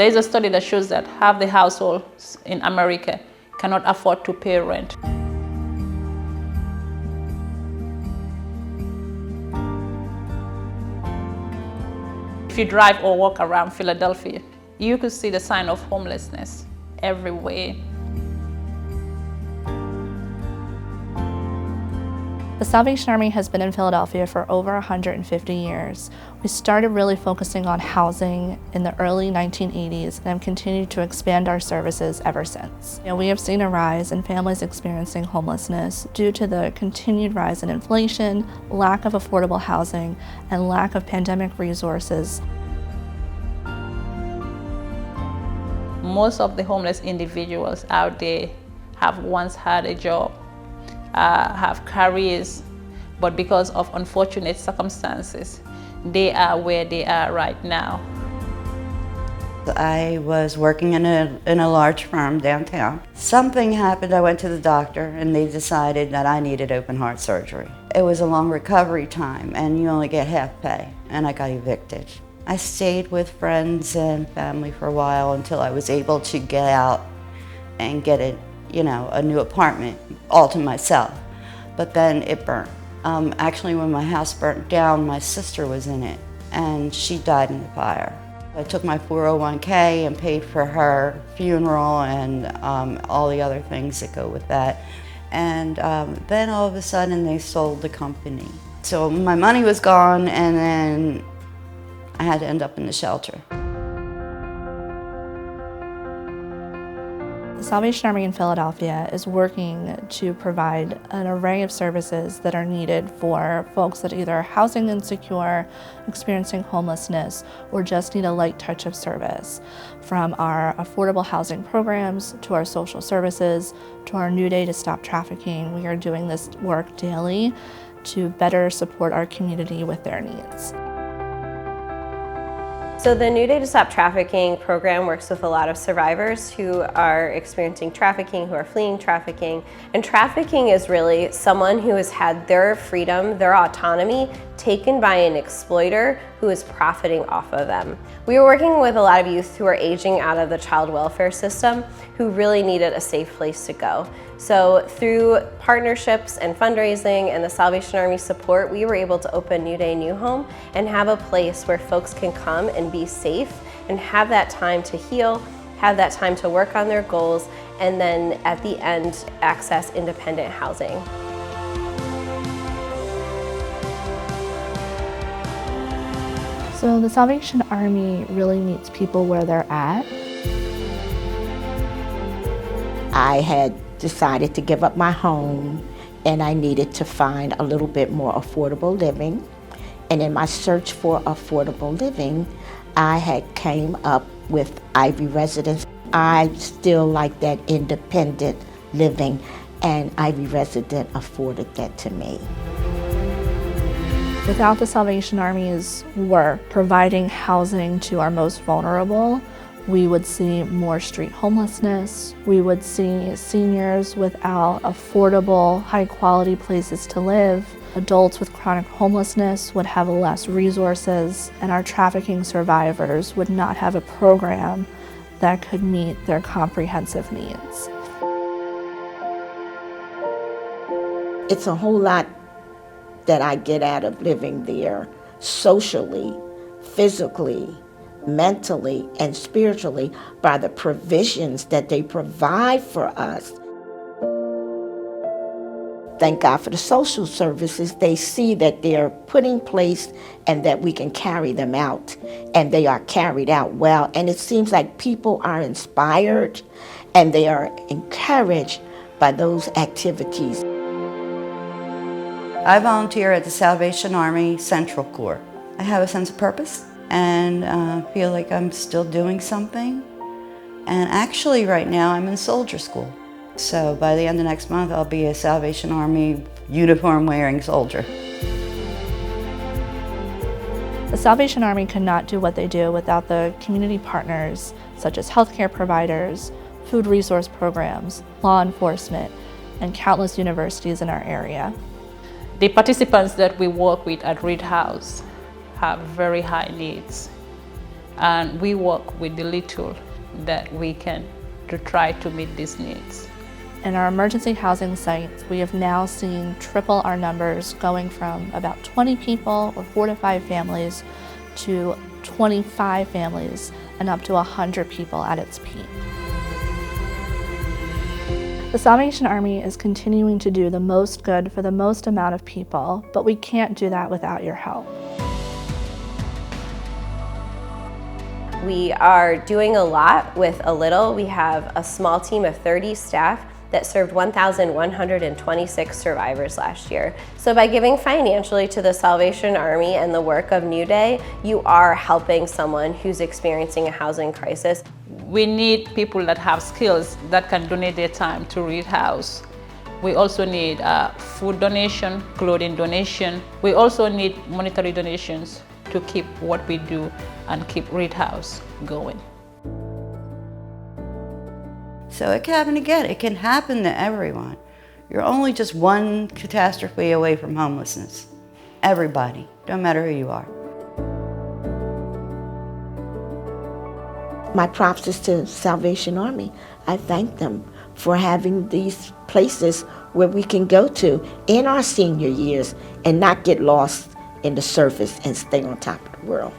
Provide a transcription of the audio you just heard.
There is a study that shows that half the households in America cannot afford to pay rent. If you drive or walk around Philadelphia, you could see the sign of homelessness everywhere. The Salvation Army has been in Philadelphia for over 150 years. We started really focusing on housing in the early 1980s and have continued to expand our services ever since. We have seen a rise in families experiencing homelessness due to the continued rise in inflation, lack of affordable housing, and lack of pandemic resources. Most of the homeless individuals out there have once had a job, have careers, but because of unfortunate circumstances, they are where they are right now. I was working in a large firm downtown. Something happened, I went to the doctor and they decided that I needed open heart surgery. It was a long recovery time and you only get half pay, and I got evicted. I stayed with friends and family for a while until I was able to get out and get a new apartment all to myself. But then it burnt. Actually, when my house burnt down, my sister was in it and she died in the fire. I took my 401k and paid for her funeral and all the other things that go with that. And then all of a sudden they sold the company. So my money was gone and then I had to end up in the shelter. The Salvation Army in Philadelphia is working to provide an array of services that are needed for folks that either are housing insecure, experiencing homelessness, or just need a light touch of service. From our affordable housing programs, to our social services, to our New Day to Stop Trafficking, we are doing this work daily to better support our community with their needs. So the New Day to Stop Trafficking program works with a lot of survivors who are experiencing trafficking, who are fleeing trafficking. And trafficking is really someone who has had their freedom, their autonomy taken by an exploiter who is profiting off of them. We were working with a lot of youth who are aging out of the child welfare system who really needed a safe place to go. So through partnerships and fundraising and the Salvation Army support, we were able to open New Day New Home and have a place where folks can come and be safe and have that time to heal, have that time to work on their goals, and then at the end, access independent housing. So the Salvation Army really meets people where they're at. I had decided to give up my home and I needed to find a little bit more affordable living. And in my search for affordable living, I had came up with Ivy Residence. I still like that independent living, and Ivy Resident afforded that to me. Without the Salvation Army's work providing housing to our most vulnerable, we would see more street homelessness. We would see seniors without affordable, high-quality places to live. Adults with chronic homelessness would have less resources, and our trafficking survivors would not have a program that could meet their comprehensive needs. It's a whole lot that I get out of living there socially, physically, mentally, and spiritually by the provisions that they provide for us. Thank God for the social services. They see that they're put in place and that we can carry them out, and they are carried out well. And it seems like people are inspired and they are encouraged by those activities. I volunteer at the Salvation Army Central Corps. I have a sense of purpose and feel like I'm still doing something. And actually right now I'm in soldier school. So by the end of next month I'll be a Salvation Army uniform wearing soldier. The Salvation Army could not do what they do without the community partners such as healthcare providers, food resource programs, law enforcement, and countless universities in our area. The participants that we work with at Reed House have very high needs. and we work with the little that we can to try to meet these needs. In our emergency housing sites, we have now seen triple our numbers, going from about 20 people or 4 to 5 families to 25 families and up to 100 people at its peak. The Salvation Army is continuing to do the most good for the most amount of people, but we can't do that without your help. We are doing a lot with a little. We have a small team of 30 staff that served 1,126 survivors last year. So by giving financially to the Salvation Army and the work of New Day, you are helping someone who's experiencing a housing crisis. We need people that have skills that can donate their time to Read House. We also need food donation, clothing donation. We also need monetary donations to keep what we do and keep Read House going. So it can happen to everyone. You're only just one catastrophe away from homelessness. Everybody, don't matter who you are. My props is to Salvation Army. I thank them for having these places where we can go to in our senior years and not get lost in the surface and stay on top of the world.